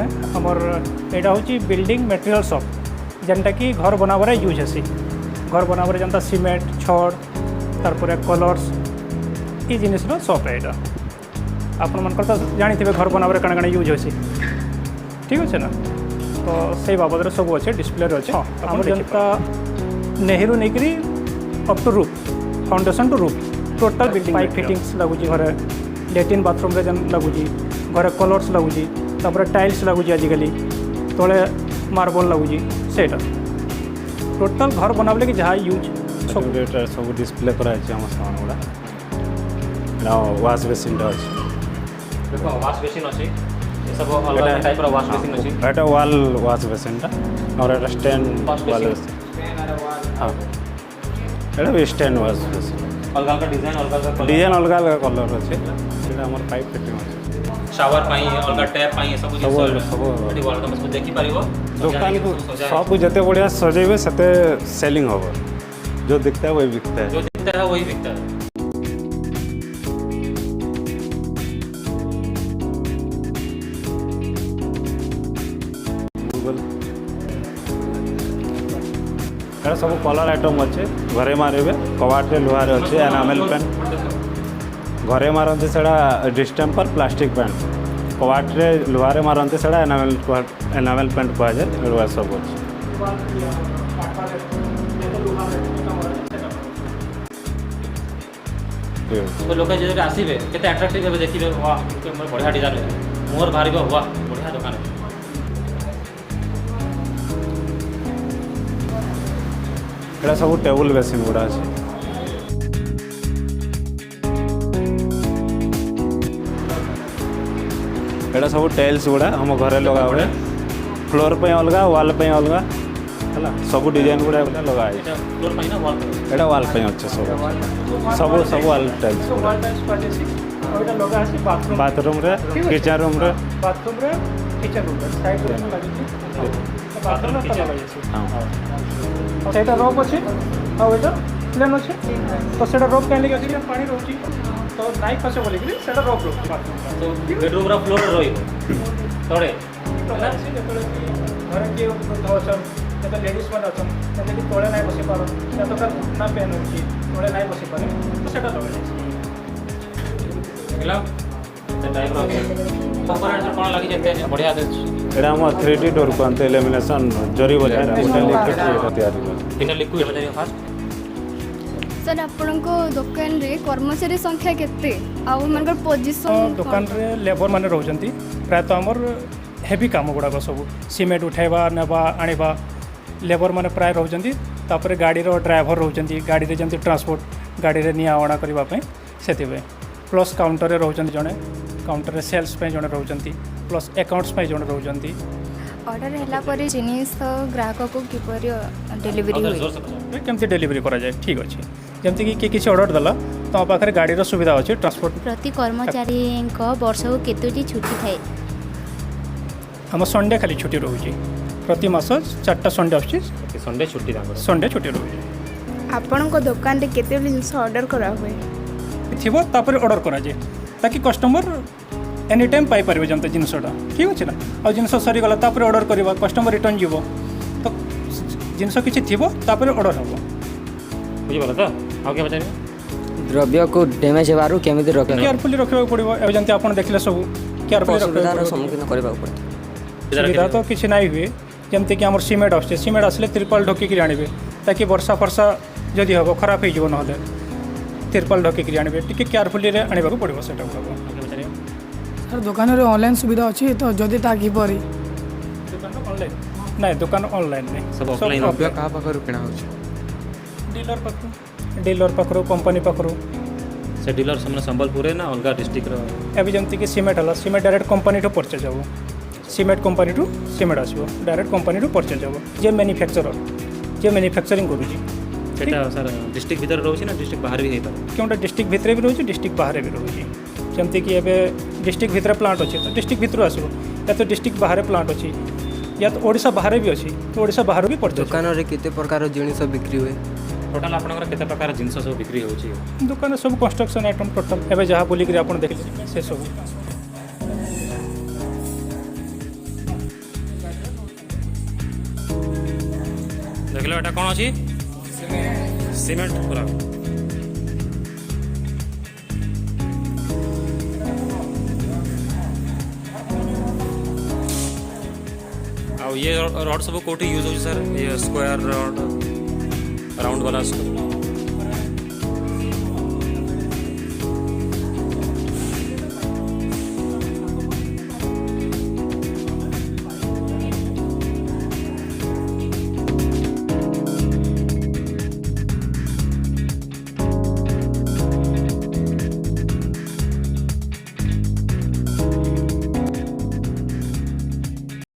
नुहे आमर यहाँ हूँ बिल्डिंग मटेरियल शॉप जेनटा कि घर बनावर यूज हेसी घर बनावर जनता सीमेंट छड़ तारपर कलर्स ये जिनस शॉप है यहाँ आपण मन तो जानी घर बनावर कण कण यूज होसी ठीक अच्छे ना तो से बाबद सब अच्छे डिस्प्ले अच्छे आम जनता नेहरू नहीं up to roof foundation to roof total building pipe fittings लगुच घर लैट्रिन बाथरूम रे जन लगुच घर कलर्स लगुच तापर टाइल्स लगुच आजिकल तले मार्बल लगुच से टोटल घर बनाबले कि जहाँ यूज सब डिस्प्ले कराई आम सामान गुड़ा वाश बेसिन अच्छे देखो वाश बेसिन अच्छी ये सब अलग टाइप रो वाश बेसिन अच्छी एटा वाल वाश बेसिन और एटा स्टैंड वाल हां एटा भी स्टैंड वाश बेसिन अलग अलग डिजाइन अलग अलग कलर अच्छे एटा हमर पाइप फिटिंग अच्छे शावर पाई अलग टैप पाई सब सब एटी वेलकम इसको देखि परिबो दुकान को सब जते बढ़िया सजेबे सते सेलिंग होबो जो दिखता है वही बिकता है जो दिखता है वही बिकता है एटा सब कलर आइटम अच्छे घरे मारे कबाटे लुहार अच्छे एनामेल पेंट घरे मारते सेटा डिस्टेम्पर प्लास्टिक पेंट कबाटे लुहारे मारते सेटा एनामेल पेंट कह जाए सब अच्छे तो लोक जो आसवे केते अट्राक्टिव हे देखिए वाह बढ़िया डिजाइन मोर बाहर वाह बढ़िया दुकान एटा सब टेबुल बेसिन गुड़ा अच्छे एटा सब टाइल्स गुड़ा हम घरे लगा हुए फ्लोर पे अलग वाल पे अलग है सब डिजाइन गुड़ा लगा फ्लोर पाई ना वॉल पे एटा वाल पे अच्छे सब सब वाल टाइल्स बाथरूम रे किचन रूम रे बाथरूम रे किचन रूम रे साइड रे लगी बाथरूम रे लगा जाय सेटा रोप अच्छे आटा प्लेन अच्छे तो सेटा रोप कहीं लगे पानी रोचे तो नाई फसे बोले सेटा रोप तो बेडरूम रा फ्लोर रही तड़े घर किए अचन तो लेडीज मैंने अच्छन जैसे तले ना बसी पार या तो ना पेन हो तले ना बसी पारे तो सेटा लगे कौन लगी जाते बढ़िया एटा हम 3D डोर को अंत एलिमिनेशन जरी बजाय तीन लिक्विड बजाय फास्ट सर आपनको दुकान रे कर्मचारी संख्या केते आ मनकर पोजीशन दुकान रे लेबर माने रहउचंती प्रायतः हमर हेवी काम गुड़ाक सब सीमेंट उठाइबा नेबा आनिबा लेबर माने प्राय रहउचंती तापर गाड़ी रो ड्राइवर रहउचंती गाड़ी रे जंती ट्रांसपोर्ट गाड़ी रे निया आना करबा पे सेतिबे प्लस काउंटर रे रहउचंती जने काउंटर रे सेल्स पे जने रहउचंती प्लस अकाउंट्स पे जने रहउचंती ऑर्डर हैला पर जिनिस ग्राहक को किपरि डिलीवरी होई केमती डिलीवरी करा जाए ठीक अच्छे जमती कि किसी ऑर्डर देला तो पाखे गाड़ी रो सुविधा अच्छे ट्रांसपोर्ट प्रति कर्मचारी वर्ष को केतोटी छुट्टी थाए हम संडे खाली छुट्टी रोचे प्रति मास 4टा संडे आछी संडे छुट्टी संडे छुट्टी रोचे आपण को दुकान रे केते जिनिस ऑर्डर करा हुए थिबो तापर ऑर्डर करा जाए ताकि कस्टमर एनी टाइम पाई परिबे जंत जिनसटा ठीक अछि ना आ जिनस सरी गला तापर ऑर्डर करबा कस्टमर रिटर्न जीवो तो जिनस किछि थिबो तापर ऑर्डर हबो बुझि बोला तो आ के बताइए द्रव्य को डैमेज हेबारु केमिति रखे केयरफुली रखबा पड़िबो ए जंत आपण देखले सब केयरफुली असुविधार सम्मुखीन करबा पड़े सुविधा तो किसी ना हुए जमती कि आम सिमेंट आसे सिमेंट आसले त्रिपाल ढकिकी आनबे ताकि वर्षा फर्षा जदि हम खराब हो ना त्रिपाल ढकिकी आनबे टी केयरफुली आने पड़ो से सर दुकान रे ऑनलाइन सुविधा अच्छी तो जदि ताकि ऑनलाइन नहीं दुकान ऑनलाइन नहीं सब ऑफलाइन कहाँ पाखर किना डीलर पाखर कंपनी पाखर से डीलर से संबलपुर है ना अलग डिस्ट्रिक्ट रो अभी जमती कि सिमेंट है सिमेंट डायरेक्ट कंपनी ठू परचेज हम सिमेंट कंपनी ठू सिमेंट आसो डायरेक्ट कंपनी ठू परचेज हम जे मैन्युफैक्चरर जे मैन्युफैक्चरिंग करुँची सर डिस्ट्रिक्ट भीतर रोचे ना डिस्ट्रिक्ट बाहर भी है क्योंटा डिस्ट्रिक्ट भितर भी रोचे डिस्ट्रिक्ट बाहर भी रोचे जमती कि एवं डिस्ट्रिक्ट भितर प्लांट अच्छे तो डिस्ट्रिक्ट भितर आसो या तो डिस्ट्रिक्ट बाहर प्लांट अच्छी या तो ओडिशा बाहर भी अच्छी तो ओडिशा बाहर भी पड़े दुकान रे केते प्रकार जिनिस बिक्री हुए टोटाल आपनकर केते प्रकार जिनिस सब बिक्री होची दुकान सब कंस्ट्रक्शन आइटम टोटल एवं जहाँ बोलिक आप देखिए से सब ଦେଖିଲ ଏଟା କ'ଣ ଅଛି ସିମେଣ୍ଟ ପୁରା ଆଉ ଇଏ ରଡ଼ ସବୁ କେଉଁଠି ୟୁଜ୍ ହେଉଛି ସାର୍ ଇଏ ସ୍କୋୟାର ରଡ଼ ରାଉଣ୍ଡ ବାଲା